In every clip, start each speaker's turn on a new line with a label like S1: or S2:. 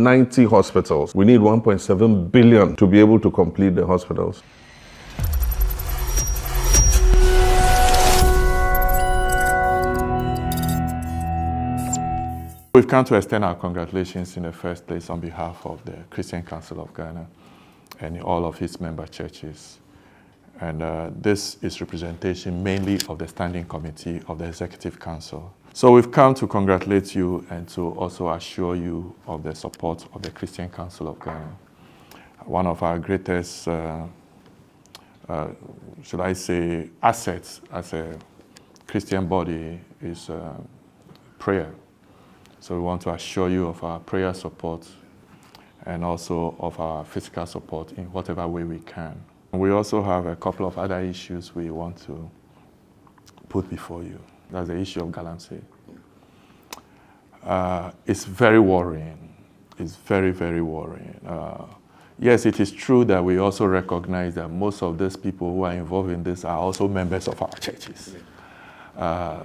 S1: 90 hospitals. We need 1.7 billion to be able to complete the hospitals.
S2: We've come to extend our congratulations in the first place on behalf of the Christian Council of Ghana and all of its member churches. And this is representation mainly of the Standing Committee of the Executive Council. So we've come to congratulate you and to also assure you of the support of the Christian Council of Ghana. One of our greatest, should I say, assets as a Christian body is prayer. So we want to assure you of our prayer support and also of our physical support in whatever way we can. We also have a couple of other issues we want to put before you. That's the issue of Galamsey. It's very worrying. It's very, very worrying. Yes, it is true that we also recognize that most of these people who are involved in this are also members of our churches.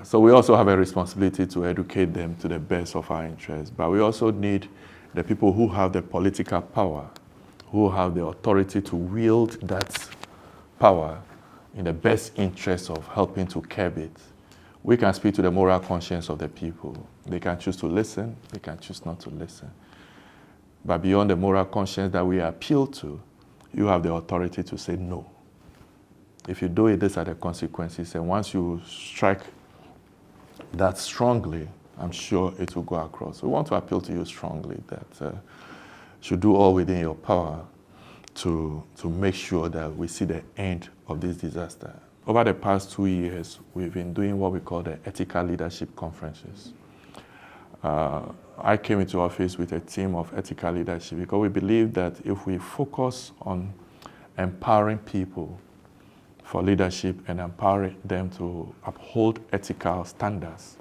S2: So we also have a responsibility to educate them to the best of our interests. But we also need the people who have the political power, who have the authority to wield that power in the best interest of helping to curb it. We can speak to the moral conscience of the people. They can choose to listen, they can choose not to listen. But beyond the moral conscience that we appeal to, you have the authority to say no. If you do it, these are the consequences. And once you strike that strongly, I'm sure it will go across. We want to appeal to you strongly that you should do all within your power to make sure that we see the end of this disaster. Over the past 2 years, we've been doing what we call the ethical leadership conferences. I came into office with a team of ethical leadership because we believe that if we focus on empowering people for leadership and empowering them to uphold ethical standards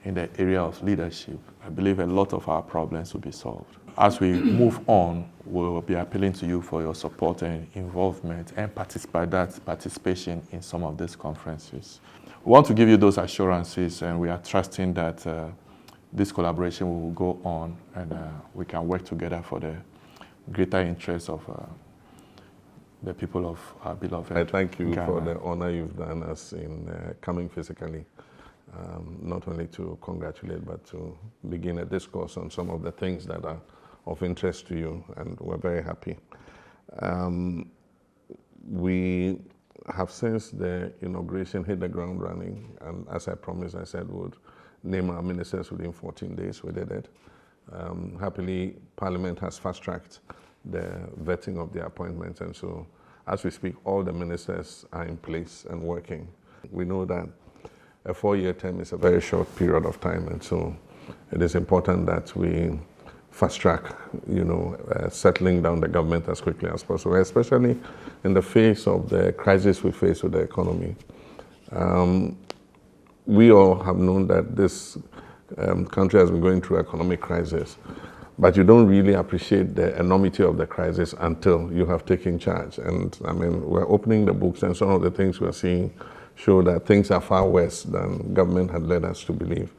S2: in the area of leadership, I believe a lot of our problems will be solved. As we move on, we'll be appealing to you for your support and involvement and participation in some of these conferences. We want to give you those assurances, and we are trusting that this collaboration will go on and we can work together for the greater interest of the people of our beloved
S1: I thank you
S2: Ghana.
S1: for the honor you've done us in coming physically, not only to congratulate, but to begin a discourse on some of the things that are of interest to you, and we're very happy. We have, since the inauguration, hit the ground running, and as I promised, I said we would name our ministers within 14 days. We did it. Happily, Parliament has fast-tracked the vetting of the appointments, and so as we speak, all the ministers are in place and working. We know that a 4-year term is a very short period of time, and so it is important that we fast-track, settling down the government as quickly as possible, especially in the face of the crisis we face with the economy. We all have known that this country has been going through an economic crisis, but you don't really appreciate the enormity of the crisis until you have taken charge. And I mean, we're opening the books, and some of the things we're seeing show that things are far worse than government had led us to believe.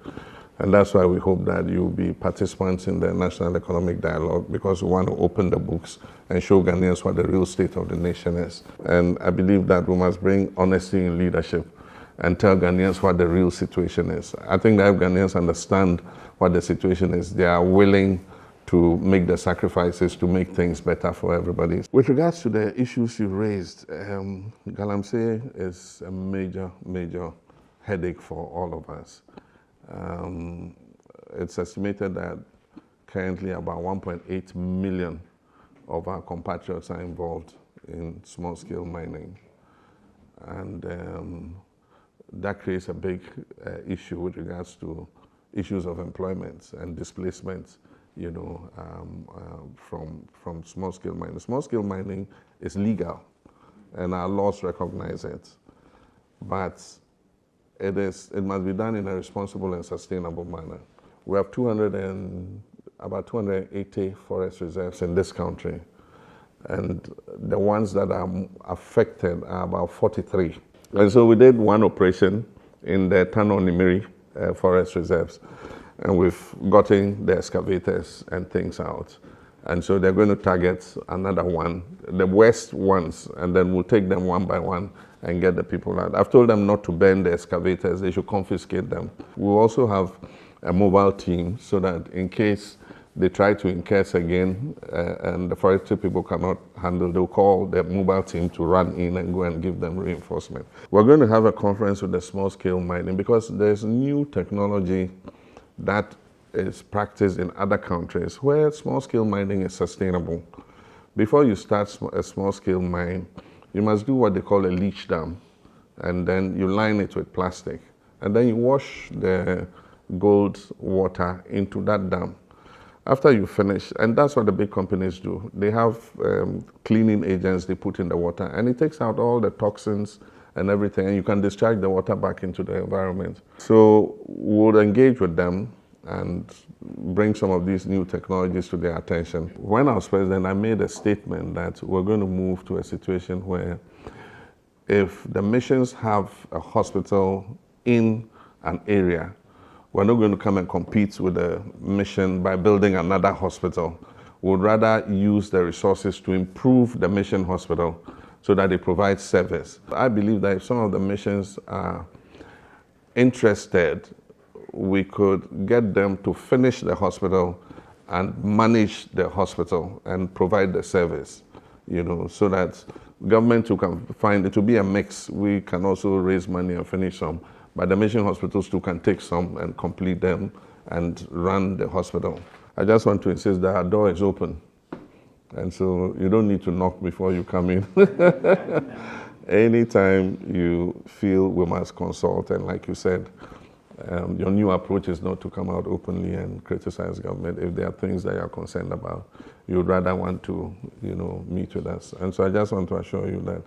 S1: And that's why we hope that you'll be participants in the National Economic Dialogue, because we want to open the books and show Ghanaians what the real state of the nation is. And I believe that we must bring honesty in leadership and tell Ghanaians what the real situation is. I think that if Ghanaians understand what the situation is, they are willing to make the sacrifices to make things better for everybody. With regards to the issues you raised, Galamsey is a major, major headache for all of us. It's estimated that currently about 1.8 million of our compatriots are involved in small-scale mining. And that creates a big issue with regards to issues of employment and displacement, from small-scale mining. Small-scale mining is legal, and our laws recognize it. But it must be done in a responsible and sustainable manner. We have about 280 forest reserves in this country, and the ones that are affected are about 43. And so we did one operation in the Tano Nimiri forest reserves, and we've gotten the excavators and things out. And so they're going to target another one, the worst ones, and then we'll take them one by one and get the people out. I've told them not to burn the excavators, they should confiscate them. We'll also have a mobile team so that in case they try to incurse again and the forestry people cannot handle, they'll call the mobile team to run in and go and give them reinforcement. We're going to have a conference with the small scale mining because there's new technology that is practiced in other countries where small scale mining is sustainable. Before you start a small scale mine, you must do what they call a leach dam, and then you line it with plastic, and then you wash the gold water into that dam. After you finish, and that's what the big companies do, they have cleaning agents they put in the water, and it takes out all the toxins and everything, and you can discharge the water back into the environment. So we'll engage with them and bring some of these new technologies to their attention. When I was president, I made a statement that we're going to move to a situation where if the missions have a hospital in an area, we're not going to come and compete with the mission by building another hospital. We'd rather use the resources to improve the mission hospital so that they provide service. I believe that if some of the missions are interested, we could get them to finish the hospital and manage the hospital and provide the service, so that government too can find it to be a mix. We can also raise money and finish some, but the mission hospitals too can take some and complete them and run the hospital. I just want to insist that our door is open, and so you don't need to knock before you come in. Anytime you feel we must consult, and like you said, your new approach is not to come out openly and criticize government. If there are things that you're concerned about, you would rather want to, meet with us. And so I just want to assure you that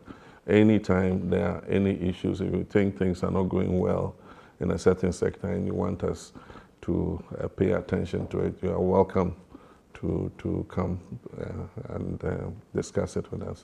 S1: anytime there are any issues, if you think things are not going well in a certain sector and you want us to pay attention to it, you are welcome to come and discuss it with us.